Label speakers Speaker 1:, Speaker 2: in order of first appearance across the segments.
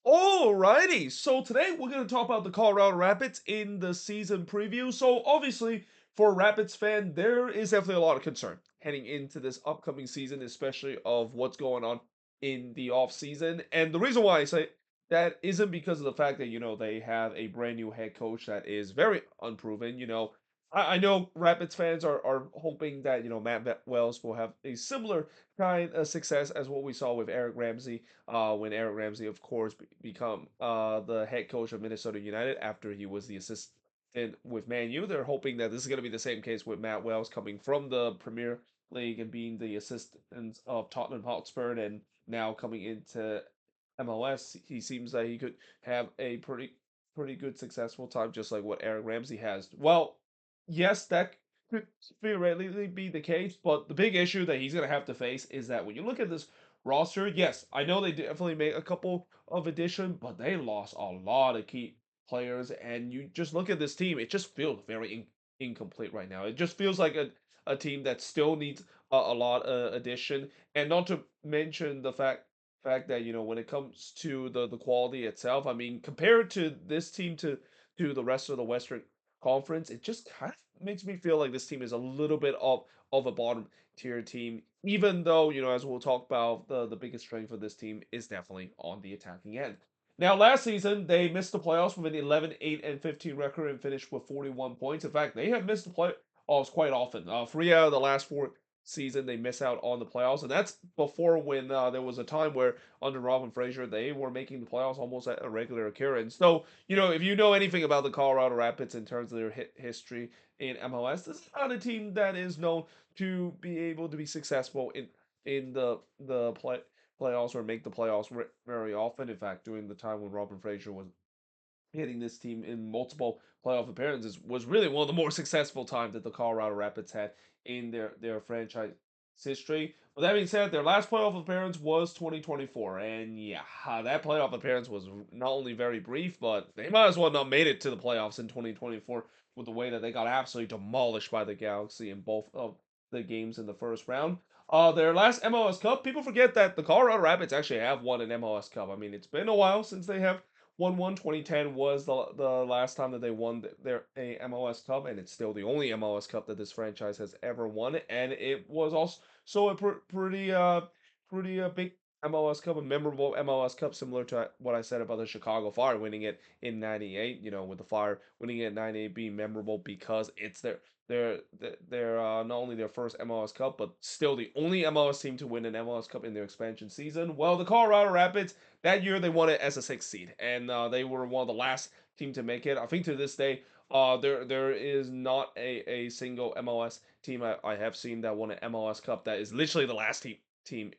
Speaker 1: Alrighty, so today we're going to talk about the Colorado Rapids in the season preview. So obviously, for a Rapids fan, there is definitely a lot of concern heading into this upcoming season, especially of what's going on in the off season. And the reason why I say that isn't because of the fact that they have a brand new head coach that is very unproven. I know Rapids fans are hoping that Matt Wells will have a similar kind of success as what we saw with Eric Ramsey when Eric Ramsey, of course, become the head coach of Minnesota United after he was the assistant with Man U. They're hoping that this is going to be the same case with Matt Wells coming from the Premier League and being the assistant of Tottenham Hotspur and now coming into MLS. He seems that he could have a pretty good successful time, just like what Eric Ramsey has. Well, yes, that could theoretically be the case, but the big issue that he's going to have to face is that when you look at this roster, yes, I know they definitely made a couple of additions, but they lost a lot of key players. And you just look at this team, it just feels very incomplete right now. It just feels like a team that still needs a lot of addition. And not to mention the fact that when it comes to the quality itself, I mean, compared to this team to the rest of the Western Conference, it just kind of makes me feel like this team is a little bit of a bottom tier team, even though, as we'll talk about, the biggest strength for this team is definitely on the attacking end. Now, last season, they missed the playoffs with an 11-8-15 record and finished with 41 points. In fact, they have missed the playoffs quite often. 3 out of the last four season, they miss out on the playoffs. And that's before when there was a time where, under Robin Fraser, they were making the playoffs almost at a regular occurrence. So, if you know anything about the Colorado Rapids in terms of their history in MLS, this is not a team that is known to be able to be successful in the playoffs or make the playoffs very often. In fact, during the time when Robin Fraser was hitting this team in multiple playoff appearances, was really one of the more successful times that the Colorado Rapids had in their franchise history. But that being said, their last playoff appearance was 2024, and yeah, that playoff appearance was not only very brief, but they might as well not made it to the playoffs in 2024 with the way that they got absolutely demolished by the Galaxy in both of the games in the first round. Their last MLS Cup, people forget that the Colorado Rapids actually have won an MLS Cup. I mean, it's been a while since they have won one. 2010 was the last time that they won their a MLS Cup, and it's still the only MLS Cup that this franchise has ever won. And it was also a pretty big MLS Cup, a memorable MLS Cup, similar to what I said about the Chicago Fire winning it in '98. With the Fire winning it in '98 being memorable because it's their not only their first MLS Cup, but still the only MLS team to win an MLS Cup in their expansion season. Well, the Colorado Rapids that year they won it as a sixth seed, and they were one of the last team to make it. I think to this day, there is not a single MLS team I have seen that won an MLS Cup that is literally the last team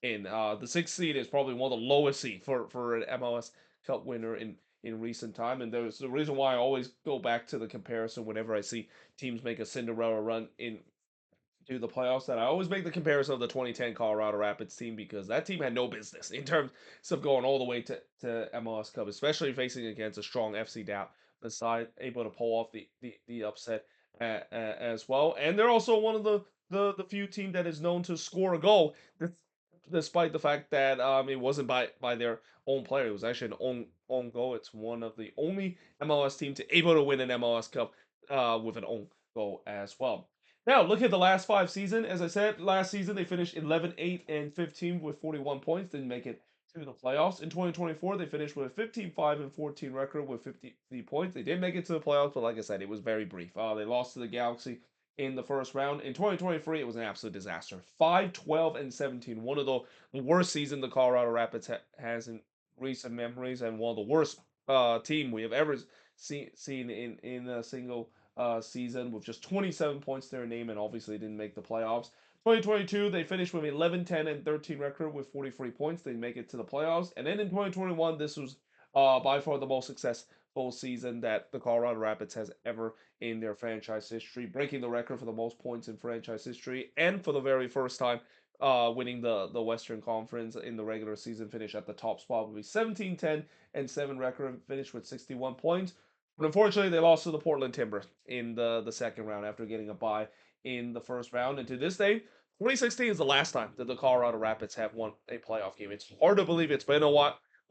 Speaker 1: in. The sixth seed is probably one of the lowest seed for an MLS Cup winner in recent time, and there's the reason why I always go back to the comparison whenever I see teams make a Cinderella run in to the playoffs, that I always make the comparison of the 2010 Colorado Rapids team, because that team had no business in terms of going all the way to MLS Cup, especially facing against a strong FC the side able to pull off the upset as well. And they're also one of the few team that is known to score a goal, despite the fact that it wasn't by their own player. It was actually an own goal. It's one of the only MLS team to able to win an MLS Cup with an own goal as well. Now, look at the last five seasons. As I said, last season they finished 11-8-15 with 41 points, didn't make it to the playoffs. In 2024, they finished with a 15-5-14 record with 50 points. They did make it to the playoffs, but like I said, it was very brief. They lost to the Galaxy in the first round. In 2023, it was an absolute disaster. 5-12-17, one of the worst seasons the Colorado Rapids has in recent memories, and one of the worst team we have ever seen in a single season, with just 27 points to their name, and obviously didn't make the playoffs. 2022, they finished with 11-10-13 record with 43 points. They make it to the playoffs. And then in 2021, this was by far the most successful season that the Colorado Rapids has ever in their franchise history, breaking the record for the most points in franchise history, and for the very first time, winning the Western Conference in the regular season, finish at the top spot with a 17-10-7 record and finish with 61 points. But unfortunately, they lost to the Portland Timber in the second round after getting a bye in the first round. And to this day, 2016 is the last time that the Colorado Rapids have won a playoff game. It's hard to believe it's been a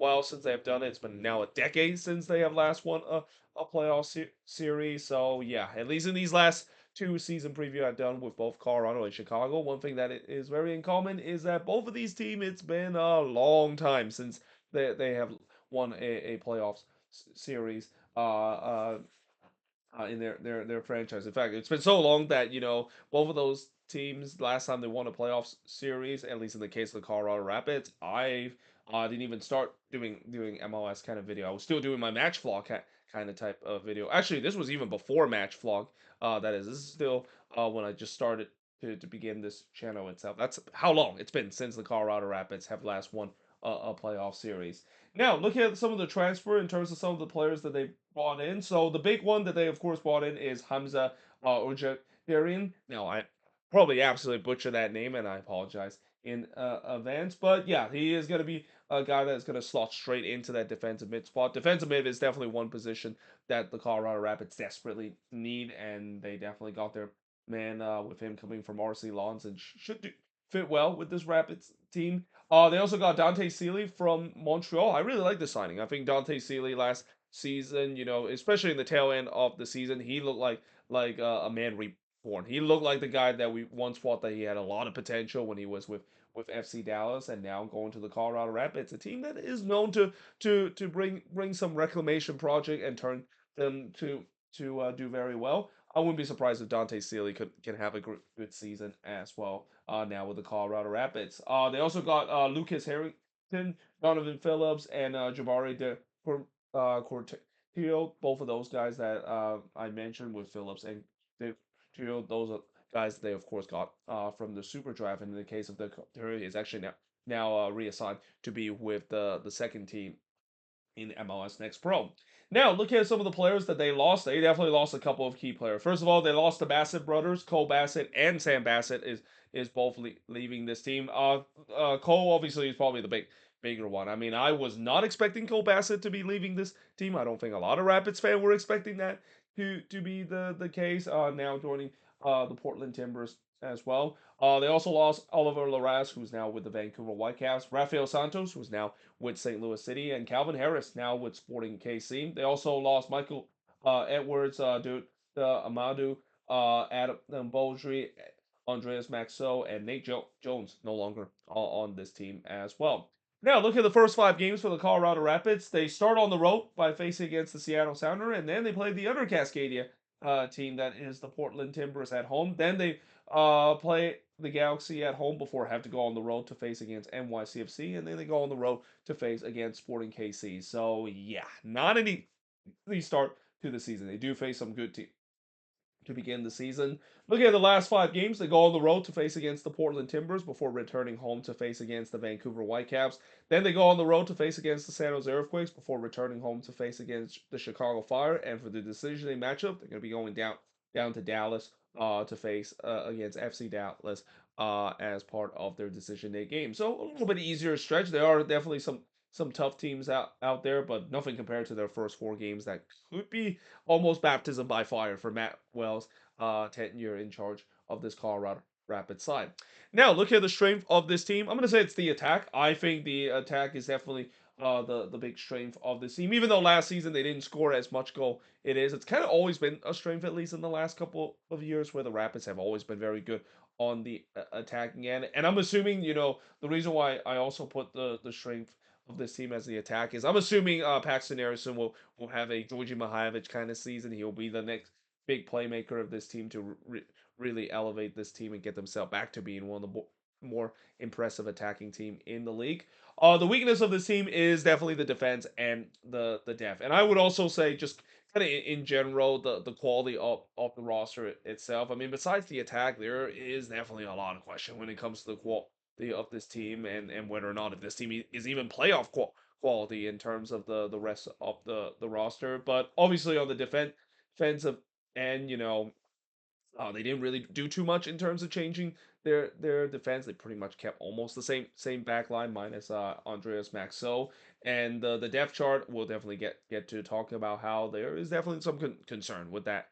Speaker 1: while since they have done it. It's been now a decade since they have last won a playoff series. So yeah, at least in these last two season preview I've done with both Colorado and Chicago, one thing that is very in common is that both of these teams, it's been a long time since they have won a playoffs series. In their franchise. In fact, it's been so long that both of those teams last time they won a playoffs series, at least in the case of the Colorado Rapids, I didn't even start doing MLS kind of video. I was still doing my match vlog kind of type of video. Actually, this was even before match vlog. That is, this is still when I just started to begin this channel itself. That's how long it's been since the Colorado Rapids have last won a playoff series. Now, looking at some of the transfer in terms of some of the players that they brought in. So the big one that they of course brought in is Hamza Ojaparian. Now I probably absolutely butcher that name, and I apologize in advance. But yeah, he is going to be a guy that's going to slot straight into that defensive mid spot. Defensive mid is definitely one position that the Colorado Rapids desperately need, and they definitely got their man with him coming from RC Lawns and should fit well with this Rapids team. They also got Dante Sealy from Montreal. I really like the signing. I think Dante Sealy last season, especially in the tail end of the season, he looked like a man reborn. He looked like the guy that we once thought that he had a lot of potential when he was with FC Dallas, and now going to the Colorado Rapids, a team that is known to bring some reclamation project and turn them to do very well. I wouldn't be surprised if Dante Sealy can have a good season as well. Now with the Colorado Rapids, they also got Lucas Harrington, Donovan Phillips, and Jabari De Corteo. Both of those guys that I mentioned with Phillips and De Corteo, those are guys they of course got from the Super Draft. And in the case of the Corteo, is actually now reassigned to be with the second team in MLS Next Pro. Now, look at some of the players that they lost. They definitely lost a couple of key players. First of all, they lost the Bassett brothers. Cole Bassett and Sam Bassett is both leaving this team. Cole obviously is probably the bigger one. I mean, I was not expecting Cole Bassett to be leaving this team. I don't think a lot of Rapids fans were expecting that to be the case. Now joining the Portland Timbers as well. They also lost Oliver Larraz, who's now with the Vancouver Whitecaps. Rafael Santos, who's now with St. Louis City, and Calvin Harris now with Sporting KC. They also lost Michael Edwards, Amadou, Adam Beaudry, Andreas Maxo, and Nate Jones no longer on this team as well. Now, look at the first five games for the Colorado Rapids. They start on the road by facing against the Seattle Sounder, and then they play the other Cascadia team that is the Portland Timbers at home. Then they play the Galaxy at home before have to go on the road to face against NYCFC, and then they go on the road to face against Sporting KC. So yeah, not an easy start to the season. They do face some good teams to begin the season. Looking at the last five games, they go on the road to face against the Portland Timbers before returning home to face against the Vancouver Whitecaps. Then they go on the road to face against the San Jose Earthquakes before returning home to face against the Chicago Fire. And for the decision day matchup, they're going to be going down to Dallas to face against FC Dallas as part of their decision day game. So a little bit easier stretch. There are definitely some tough teams out there, but nothing compared to their first four games that could be almost baptism by fire for Matt Wells' tenure in charge of this Colorado Rapids side. Now, look at the strength of this team. I'm going to say it's the attack. I think the attack is definitely the big strength of this team. Even though last season they didn't score as much goal, it's kind of always been a strength, at least in the last couple of years, where the Rapids have always been very good on the attacking end. And I'm assuming, the reason why I also put the strength of this team as the attack is I'm assuming Paxton Harrison will have a Georgi Mihailovic kind of season. He'll be the next big playmaker of this team to really elevate this team and get themselves back to being one of the more impressive attacking team in the league. The weakness of this team is definitely the defense and the depth. And I would also say just kind of in general the quality of the roster itself. I mean, besides the attack, there is definitely a lot of question when it comes to the of this team and whether or not if this team is even playoff quality in terms of the rest of the roster. But obviously on the defensive end, they didn't really do too much in terms of changing their defense. They pretty much kept almost the same back line minus Andreas Maxo. And the depth chart we'll definitely get to talking about how there is definitely some concern with that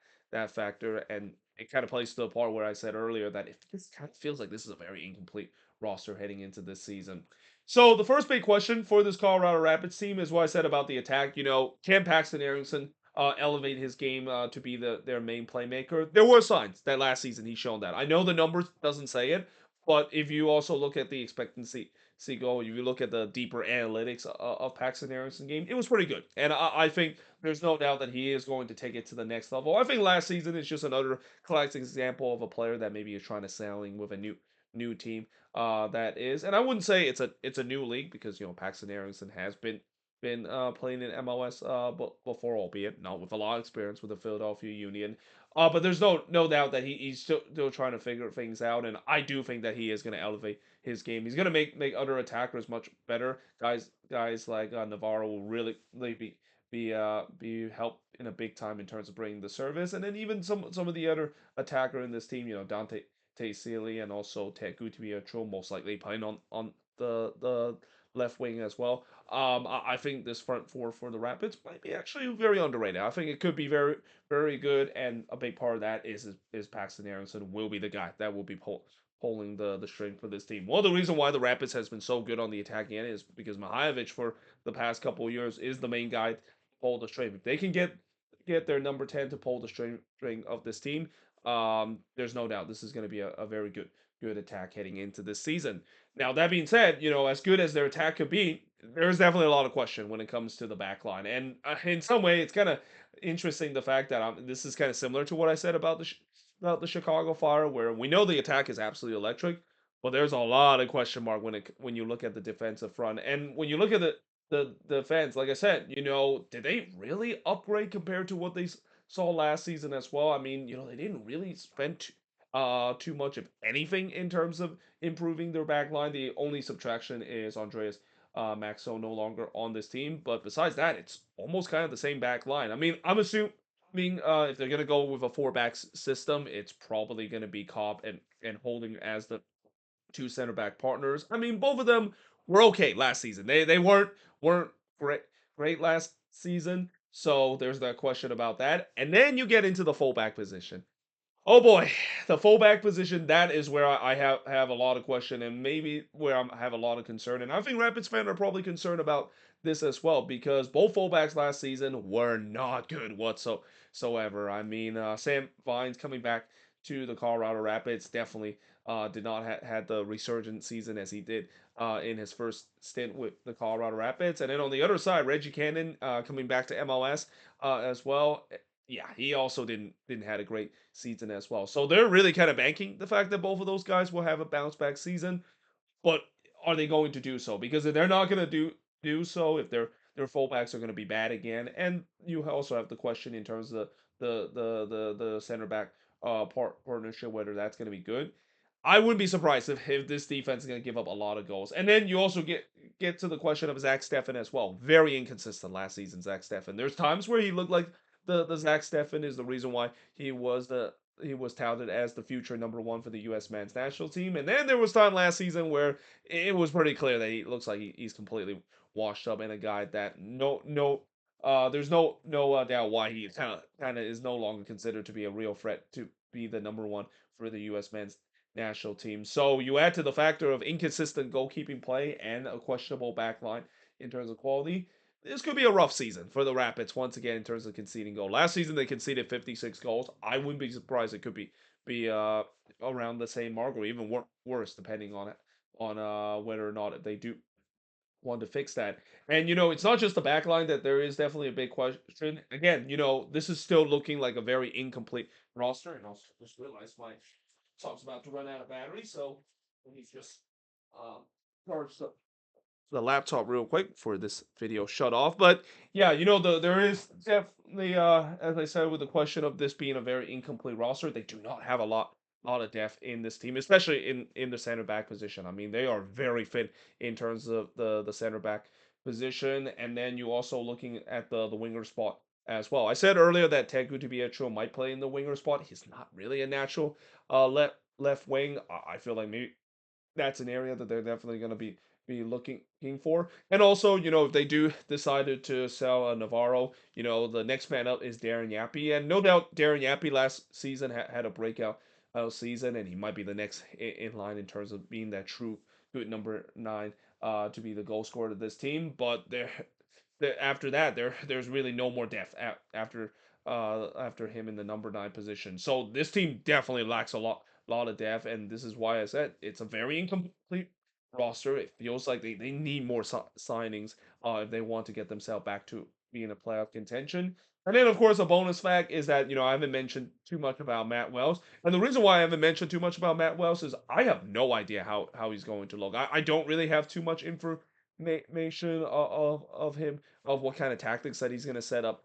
Speaker 1: factor. And it kind of plays to the part where I said earlier that if this kind of feels like this is a very incomplete roster heading into this season. So the first big question for this Colorado Rapids team is what I said about the attack. Can Paxton Erickson elevate his game to be their main playmaker? There were signs that last season he's shown that. I know the numbers doesn't say it, but if you also look at the expectancy goal, if you look at the deeper analytics of Paxton Erickson game, it was pretty good. And I think there's no doubt that he is going to take it to the next level. I think last season is just another classic example of a player that maybe is trying to sailing with a new team that is, and I wouldn't say it's a new league because Paxton Erickson has been playing in MLS before, albeit not with a lot of experience with the Philadelphia Union. But there's no doubt that he's still trying to figure things out, and I do think that he is going to elevate his game. He's going to make other attackers much better. Guys like Navarro will really be helped in a big time in terms of bringing the service, and then even some of the other attacker in this team, Dante Sealy and also Ted Gutierrez most likely playing on the left wing as well. I think this front four for the Rapids might be actually very underrated. I think it could be very good, and a big part of that is Paxton Aronson will be the guy that will be pulling the string for this team. One of the reasons why the Rapids has been so good on the attacking end is because Mihajlovic for the past couple of years is the main guy to pull the string. If they can get their number 10 to pull the string of this team, there's no doubt this is going to be a very good attack heading into this season. Now that being said, as good as their attack could be, there's definitely a lot of question when it comes to the back line, and in some way, it's kind of interesting the fact that this is kind of similar to what I said about the Chicago Fire, where we know the attack is absolutely electric, but there's a lot of question mark when you look at the defensive front, and when you look at the defense, like I said, did they really upgrade compared to what they saw last season as well? I mean, they didn't really spend too much of anything in terms of improving their back line. The only subtraction is Andreas Maxo no longer on this team, but besides that, it's almost kind of the same back line. I mean, I'm assuming if they're gonna go with a four back system, it's probably gonna be Cobb and Holding as the two center back partners. I mean, both of them were okay last season. They weren't great last season. So there's that question about that. And then you get into the fullback position. Oh boy, the fullback position, that is where I have a lot of question and maybe where I have a lot of concern. And I think Rapids fans are probably concerned about this as well because both fullbacks last season were not good whatsoever. I mean, Sam Vines coming back to the Colorado Rapids definitely did not had the resurgent season as he did in his first stint with the Colorado Rapids. And then on the other side, Reggie Cannon coming back to MLS as well. Yeah, he also didn't had a great season as well. So they're really kind of banking the fact that both of those guys will have a bounce back season. But are they going to do so? Because if they're not going to do so, if their fullbacks are going to be bad again, and you also have the question in terms of the center back partnership whether that's going to be good. I wouldn't be surprised if this defense is going to give up a lot of goals. And then you also get to the question of Zach Steffen as well. Very inconsistent last season, Zach Steffen. There's times where he looked like the Zach Steffen is the reason why he was touted as the future number one for the U.S. men's national team. And then there was time last season where it was pretty clear that he looks like he's completely washed up and a guy that there's no doubt why he kind of is no longer considered to be a real threat to be the number one for the U.S. men's national team. So you add to the factor of inconsistent goalkeeping play and a questionable back line in terms of quality. This could be a rough season for the Rapids once again in terms of conceding goal. Last season they conceded 56 goals. I wouldn't be surprised it could be around the same mark or even worse depending on whether or not they do want to fix that. And it's not just the back line that there is definitely a big question. Again, this is still looking like a very incomplete roster. And also just realized my talk's about to run out of battery, so he's just um charge the laptop real quick before this video shut off. But yeah, there is definitely as I said with the question of this being a very incomplete roster, they do not have a lot of depth in this team, especially in the center back position. I mean, they are very fit in terms of the center back position, and then you also looking at the winger spot as well. I said earlier that Ted Gutierrez might play in the winger spot. He's not really a natural left wing. I feel like maybe that's an area that they're definitely going to be looking for. And also, if they do decided to sell Navarro, the next man up is Darren Yappy, and no doubt Darren Yappy last season had a breakout season, and he might be the next in line in terms of being that true good number 9 to be the goal scorer of this team. But after that, there's really no more depth after him in the number 9 position. So this team definitely lacks a lot of depth, and this is why I said it's a very incomplete roster. It feels like they need more signings if they want to get themselves back to being a playoff contention. And then, of course, a bonus fact is that I haven't mentioned too much about Matt Wells, and the reason why I haven't mentioned too much about Matt Wells is I have no idea how he's going to look. I don't really have too much information of him, of what kind of tactics that he's going to set up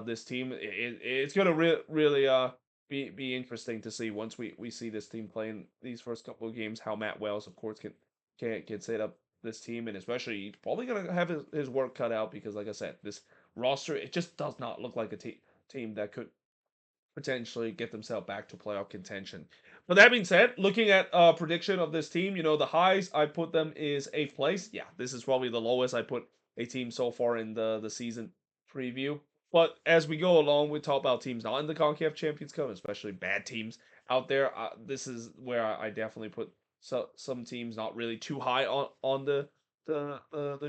Speaker 1: this team. It's going to really be interesting to see once we see this team playing these first couple of games, how Matt Wells, of course, can set up this team, and especially he's probably going to have his work cut out because, like I said, this roster, it just does not look like a team that could potentially get themselves back to playoff contention. But that being said, looking at prediction of this team, the highs I put them is 8th place. Yeah, this is probably the lowest I put a team so far in the season preview. But as we go along, we talk about teams not in the CONCACAF Champions Cup, especially bad teams out there. This is where I definitely put some teams not really too high on the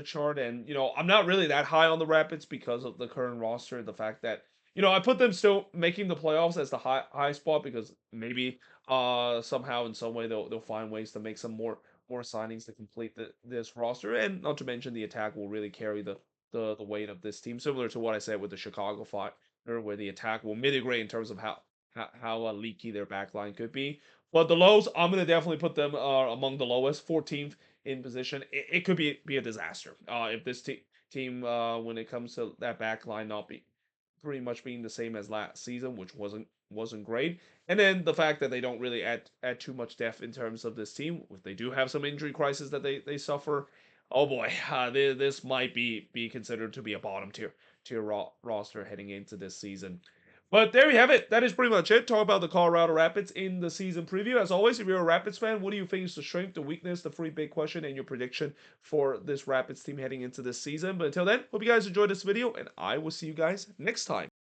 Speaker 1: chart, and I'm not really that high on the Rapids because of the current roster, the fact that I put them still making the playoffs as the high spot because maybe somehow in some way they'll find ways to make some more signings to complete this roster, and not to mention the attack will really carry the weight of this team, similar to what I said with the Chicago Fire, where the attack will mitigate in terms of how leaky their backline could be. But the lows, I'm gonna definitely put them among the lowest, 14th in position. It could be a disaster if this team when it comes to that backline not be pretty much being the same as last season, which wasn't great. And then the fact that they don't really add too much depth in terms of this team. If they do have some injury crisis that they suffer, oh boy, this might be considered to be a bottom tier roster heading into this season. But there you have it. That is pretty much it. Talk about the Colorado Rapids in the season preview. As always, if you're a Rapids fan, what do you think is the strength, the weakness, the free big question, and your prediction for this Rapids team heading into this season? But until then, hope you guys enjoyed this video, and I will see you guys next time.